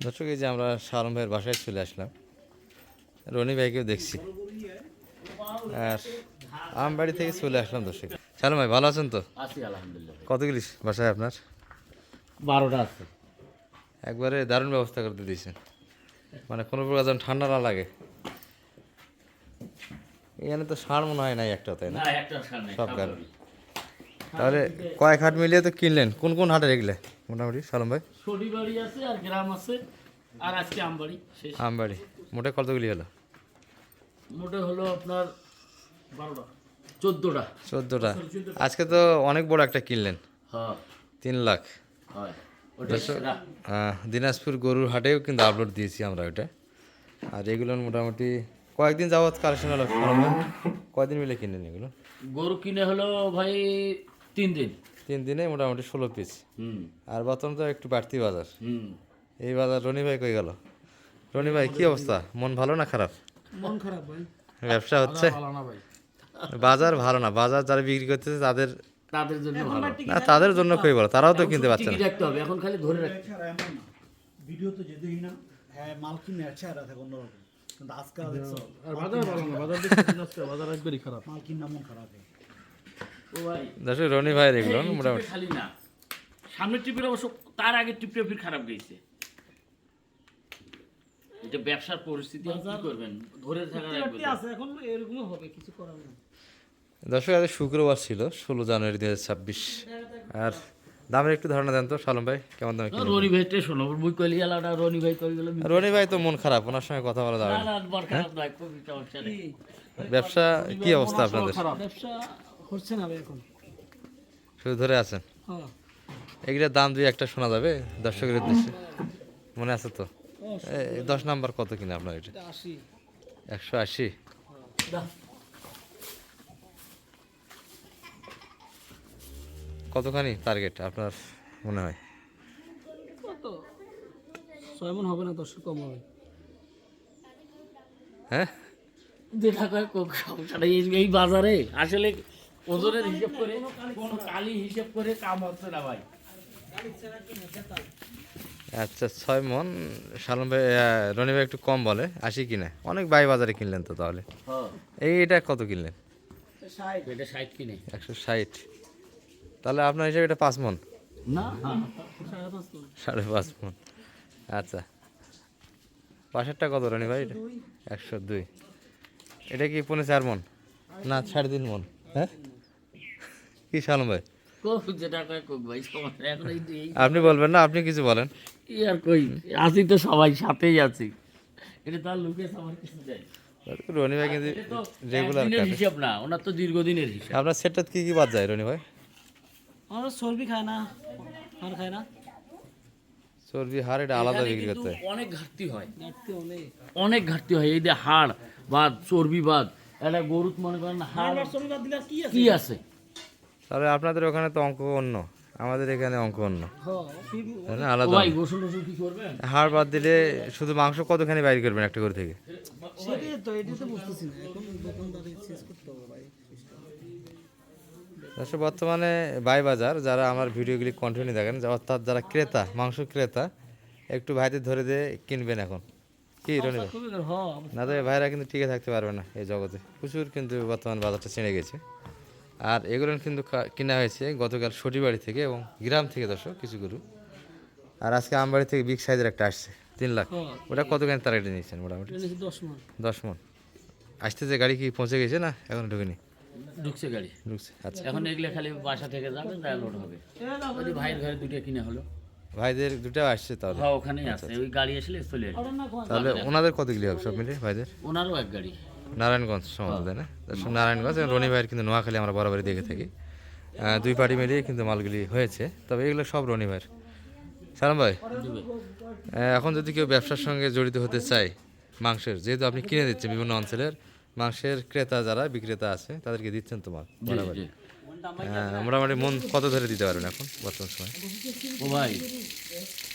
দর্শক, এই যে আমরা শালম ভাইয়ের বাসায় চলে আসলাম, রনি ভাইকেও দেখছি, আর আমবাড়ি থেকে চলে আসলাম। দর্শক, শালম ভাই ভালো আছেন তো? আছি আলহামদুলিল্লাহ। কতগুলি বাসায় আপনার? 12টা আছে। একবারে দারুণ ব্যবস্থা করতে দিয়েছেন, মানে কোনো প্রকার যেন ঠান্ডা না লাগে। এখানে তো সার মনে হয় নাই একটা, তাই না? না, একটা সার নাই, সব সব গাড়ি। গাড়ি। তাহলে কয়েক হাট মিলিয়ে তো কিনলেন? কোন কোন হাটে রেখলে মোটামুটি শালম ভাই? শনিবাড়ি আছে আর গ্রাম আছে, আর আজকে আমবাড়ি শেষ। আমবাড়ি মোটে কতগুলি হলো? মোটে হলো আপনার 12টা 14টা। 14টা। আজকে তো অনেক বড় একটা কিনলেন, হ্যাঁ 3 লাখ। হয় ওটা সেরা। দিনাজপুর গরুর হাটেও কিন্তু আপলোড দিয়েছি আমরা ওটা। আর এগুলো মোটামুটি কয়েকদিন যাবৎ কালেকশন হলো। কয়দিন মিলে কিনলেন এগুলো? গরু কিনে হলো ভাই 3 দিন। 3 দিনে মোটামুটি 16 পিস। হুম আর বর্তমান তো একটু বাড়তি বাজার। হুম। এই বাজার রনি ভাই কই গেল? রনি ভাই কি অবস্থা, মন ভালো না খারাপ? মন খারাপ ভাই, ব্যবসা হচ্ছে? ভালো না ভাই। বাজার ভালো না, বাজার যারা বিক্রি করতেছে তাদের, তাদের জন্য ভালো। না তাদের জন্য কই বলো, তারাও তো কিনতে পারছে না। টিকি রাখতে হবে, এখন খালি ধরে রাখতে। ছাড়া এমন না, ভিডিও তো যে দেখি না, হ্যাঁ মাল কিনে আছে আর থাকে অন্যরকম, কিন্তু আজকাল দেখছো আর বাজার ভালো না, বাজার দেখতে আজকে বাজার একবারই খারাপ। মাল কিনা মন খারাপ হয়। ও ভাই দর্শক, রনি ভাইয়ের এগুলো এই মোটামুটি টিপে খালি না, সামনের টিপের অবশ্য তার আগে টিপটা ফির খারাপ গেছে। এটা ব্যবসার পরিস্থিতি, আর কি করবেন, ধরে থাকা লাগবে তো। আছে এখন এরকম হবে, কিছু করার নেই। দর্শক, আজ শুক্রবার ছিল 16 জানুয়ারি 2026। আর দামের একটু ধারণা দেন তো শালম ভাই, কেমন দামে কিনলেন? রনি ভাই শোনো, মুই কইলি আলাদা, রনি ভাই কই গেল। রনি ভাই তো মন খারাপ, ওনার সঙ্গে কথা বলা যাবে না না। না, বড় খারাপ নয়, খুবই সমস্যা নেই। ব্যবসা কি অবস্থা আপনাদের? ব্যবসা হচ্ছে না ভাই এখন। শুধু ধরে আছেন? হ্যাঁ এগুলোর দাম দুই একটা শোনা যাবে দর্শকের উদ্দেশ্যে, মনে আছে তো? 10 নাম্বার কত কিনা আপনার এটা? 80। 180। দাও। কতখানি টার্গেট আপনার মনে হয়? কত 6 মন হবে না, 10 কম হবে। হ্যাঁ, দেখা কয় কোক সমস্যা নেই। এই বাজারে আসলে ওজনের হিসাব করে, কোন কালি হিসাব করে কাম হচ্ছে না ভাই। আচ্ছা 6 মন। শালম ভাই, রনি ভাই একটু কম বলে, 80 কিনা। অনেক বাই বাজারে কিনলেন তো তাহলে। হ্যাঁ, এটা কত কিনলেন? 60। এটা 60 কিনে। 160। তাহলে আপনার হিসাবে এটা 5 মন, না, 5.5 মণ। 5.5 মন। আচ্ছা, পাশেরটা কত রনি ভাই? এটা 102। এটা কি 4.5 মন না 3.5 মন? হ্যাঁ কি শালম ভাই, কোক যেটা কয় কোক ভাই, সমস্যা এখন এই আপনি বলবেন না? আপনি কিছু বলেন। কি আর কই, আছি তো সবাই সাথেই আছি। এটা তার লুকে আমার কিছু দেয়। রনি ভাই কিন্তু এটা তো রেগুলার একদিনের কাটে। হিসাব না, ওনার তো দীর্ঘদিনের হিসাব। আপনার সেটটা কি কি বাদ যায় রনি ভাই? আমরা চর্বি খায় না, আর খায় না, চর্বি হাড় এটা আলাদা এখানে বিক্রি কিন্তু করতে হয়। অনেক ঘাটতি হয়, ঘাটতি অনেক। অনেক ঘাটতি হয়। এই যে হাড় বাদ, চর্বি বাদ, এটা গরুত মনে করেন হাড় আর চর্বি বাদ দিলে আর কি আছে? কি আছে। তাহলে আপনাদের ওখানে তো অঙ্ক অন্য, আমাদের এখানে অঙ্ক অন্য, হ্যাঁ তাই না? ও আলাদা। ভাই গোসল টোসল কি করবেন? হাড় বাদ দিলে শুধু মাংস কতখানি বাইর করবেন একটা করে থেকে? সেটাই তো, এটাই তো বুঝতেছি না, এখন দোকানদারি শেষ করতে হবে ভাই। দর্শক, বর্তমানে বাই বাজার যারা আমার ভিডিওগুলি কন্টিনিউ দেখেন, অর্থাৎ যারা ক্রেতা, মাংস ক্রেতা, একটু ভাইদের ধরে দিয়ে কিনবেন এখন, কি রনি ভাই? হ্যাঁ না তো ভাইরা কিন্তু টিকে থাকতে পারবে না এই জগতে। প্রচুর কিন্তু বর্তমান বাজারটা ছেড়ে গেছে। আর এগুলো কিন্তু কেনা হয়েছে গতকাল সটিবাড়ি থেকে এবং গ্রাম থেকে দর্শক কিছু গরু। আর আজকে আমবাড়ি থেকে বিগ সাইজের একটা আসছে 3 লাখ। ওটা কতখানি টার্গেটে নিয়েছেন মোটামুটি? 10 মণ। 10 মন। আসতে যে গাড়ি কি পৌঁছে গেছে না এখন ঢুকেনি? ঢুকছে গাড়ি, ঢুকছে। আচ্ছা, এখন এগুলো খালি বাসা থেকে যাবে, তাই লোড হবে। ওই ভাইয়ের ঘরে দুটো কিনে হলো। ভাইদের দুটাও আসছে তাহলে। হ্যাঁ, ওখানেই আছে, ওই গাড়ি আসলে চলে আসবে। তাহলে ওনাদের কতগুলি হবে সব মিলে ভাইদের? ওনারও এক গাড়ি। নারায়ণগঞ্জ সম্ভবত, তাই না? দর্শক, নারায়ণগঞ্জ এবং রনি ভাইয়ের কিন্তু নোয়াখালী আমরা বরাবরই দেখে থাকি। দুই পার্টি মিলিয়ে কিন্তু মালগুলি হয়েছে, তবে এগুলো সব রনি ভাইয়ের। সালাম ভাই, এখন যদি কেউ ব্যবসার সঙ্গে জড়িত হতে চায় মাংসের, যেহেতু আপনি কিনে দিচ্ছেন বিভিন্ন অঞ্চলের মাংসের ক্রেতা যারা বিক্রেতা আছে তাদেরকে দিচ্ছেন তোমার বরাবর, জি। মোটামুটি মন কত ধরে দিতে পারবেন এখন বর্তমান সময়? ও ভাই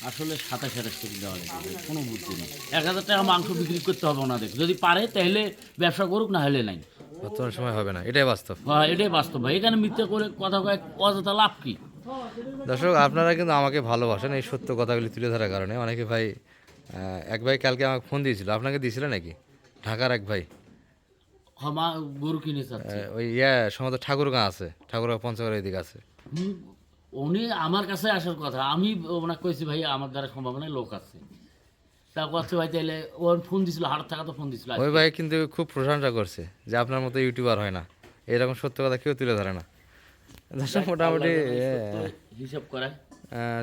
আসলে 27,000 করে দেওয়া লাগবে, কোনো বুদ্ধি নেই। 1,000 টাকা মাংস বিক্রি করতে হবে ওনাদের, যদি পারে তাহলে ব্যবসা করুক, না হলে নাই। বর্তমান সময় হবে না, এটাই বাস্তব। হ্যাঁ, এটাই বাস্তব ভাই। এখানে মিথ্যা করে কথা কয় অযথা লাভ কি? দর্শক, আপনারা কিন্তু আমাকে ভালোবাসেন এই সত্য কথাগুলি তুলে ধরার কারণে। অনেকে ভাই এক ভাই কালকে আমাকে ফোন দিয়েছিল, আপনাকে দিয়েছিল নাকি? ঢাকার এক ভাই, মা গরু কিনে চাচ্ছে। ওই সম্ভবত ঠাকুরগাঁ আছে, ঠাকুরগাঁ পঞ্চগড় এদিকে আছে। উনি আমার কাছে আসার কথা, আমি ওনাকে কইছি ভাই আমার দ্বারা সম্ভব নয়, লোক আছে। তা করছে ভাই তাইলে ওর ফোন দিছিল, হাট থাকা তো ফোন দিছিল। ওই ভাই কিন্তু খুব প্রশংসা করছে যে আপনার মতো ইউটিউবার হয় না, এরকম সত্য কথা কেউ তুলে ধরে না। দর্শক মোটামুটি হিসাব করে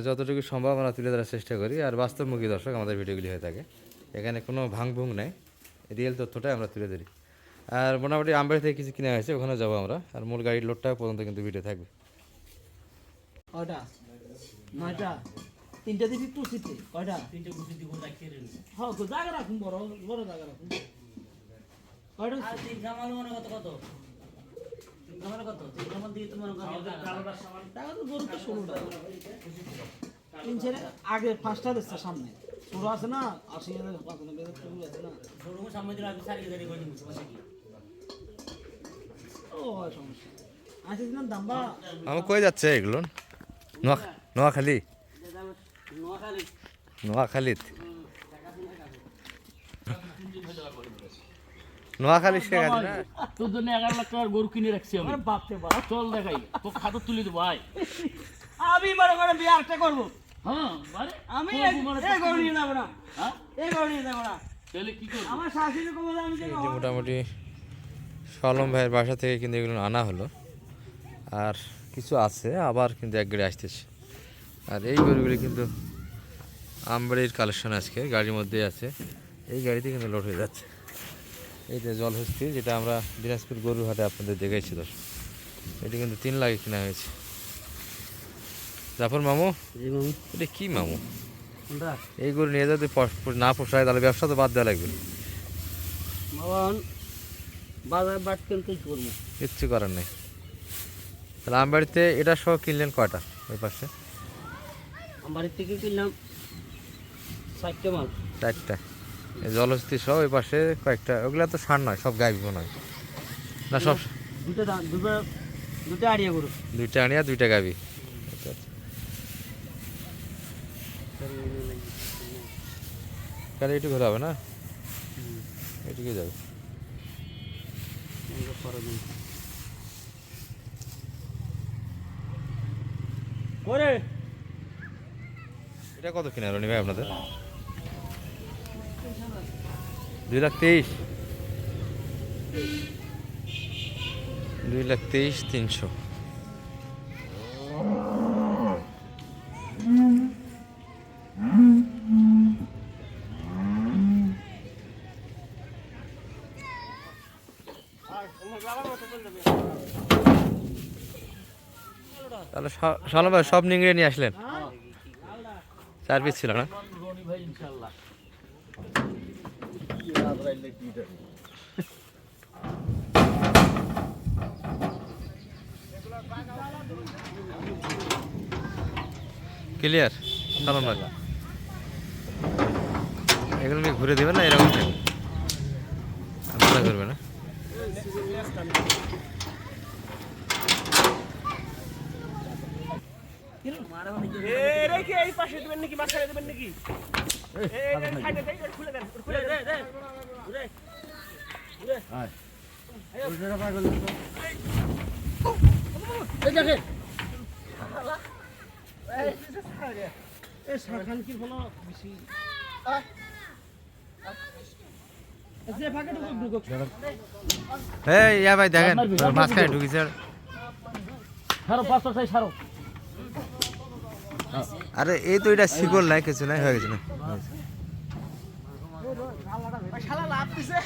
যতটুকু সম্ভব আমরা তুলে ধরার চেষ্টা করি, আর বাস্তবমুখী দর্শক আমাদের ভিডিওগুলি হয়ে থাকে, এখানে কোনো ভাঙভুং নেই, রিয়েল তথ্যটাই আমরা তুলে ধরি। আর মোটামুটি আমবাড়ি থেকে কিছু কিনে হয়েছে, ওখানে যাবো আমরা, আর মূল গাড়ির লোডটা পর্যন্ত কিন্তু ভিডিও থাকবে। কয়টা? 9টা। 3টা দিবি কুচিতে। কয়টা? 3টে গুছি দিব রাখিয়ে রেন। হ্যাঁ, তো জায়গা রাখুন, বড় বড় জায়গা রাখুন। কয়টা? আর 3 জামাল মনে কত কত? 3 জামাল কত? 3 জামাল দিয়ে তো মনে কত? টাকা তো গরু তো 16টা। 3 ছেড়ে আগে 5টা দিচ্ছে সামনে। ছোট আছে না, 80,000 95,000 টাকা আছে না। শোরুমের সামনে দিলে আমি সারিয়ে সারিয়ে করে নিব বসে কি? ও সমস্যা। আচ্ছা দিন দাম্বা। আমার কই যাচ্ছে এগুলো? নোয়াখালী, নোয়াখালীত, নোয়াখালী সে গাড়ি না। তোর জন্য 11 লাখ টাকার গরু কিনে রাখছি আমি। আরে বাপ রে বাপ। চল দেখাই, তো খাতা তুলে দেবো ভাই। আমি বড় করে বিয়ে একটা করব। হ্যাঁ মানে আমি এই গরু নিয়ে যাব না। হ্যাঁ এই গরু নিয়ে যাব না। তাহলে কি করব? আমার শাশুড়ি কমে আমি এই যে মোটামুটি সলম ভাইয়ের বাসা থেকে কিন্তু এগুলো আনা হলো, আর কিছু আছে আবার কিন্তু এক গাড়ি আসতেছে। আর এই গরুগুলি কিন্তু আমবাড়ির কালেকশন আজকে গাড়ির মধ্যেই আছে, এই গাড়িতে কিন্তু লোড হয়ে যাচ্ছে। এই যে জলহস্তি, যেটা আমরা দিনাজপুর গরুর হাটে আপনাদের দেখাইছি দর্শক, এটি কিন্তু 3 লাখে কেনা হয়েছে। জাফর মামু, জি মামু। এটা কি মামু? কোনটা? এই গরু নিয়ে যদি না পোষায় তাহলে ব্যবসা তো বাদ দেওয়া লাগবে, বাবান বাজার বাট কিনতে করব। কিচ্ছু করার নেই। তাহলে আমবাড়িতে এটা সহ কিনলেন কয়টা ওই পাশে? আমার বাড়ি থেকে কিনলাম 4টে মাল। 4টা। এই জলহস্তি সহ ওই পাশে কয়েকটা, ওগুলা তো সার নয়, সব গাইব নয় না, সব দুটো আড়িয়া গরু। 2টা আনিয়া 2টা গাবি। তাহলে এটুকু ঘোরা হবে না, এটুকু যাবে। করে এটা কত কিনা রনি ভাই আপনাদের? 2,23,000, 2,23,300। তাহলে সালাম ভাই সব নিংড়ে নিয়ে আসলেন? 4 পিস ছিল না? রনি ভাই ইনশাআল্লাহ। ক্লিয়ার সালাম ভাই, এগুলো কি ঘুরে দেবেন না এরকম থাকবে? আপনারা করবে না? এই পাশে দেবেন নাকি মাঝখানে দেবেন নাকি? খুলে দেন, খুলে দেন। এই দেখেন এই শাখান কি হলো বেশি? যে ফাঁকে ঢুকুক। এই ইয়া ভাই দেখেন মাঝখানে ঢুকিছে। সারো 500 চাই সারো। আরে এই তো এটা শিকল নাই, কিছু নাই, হয়ে গেছে না? শালা লাভ দিছে।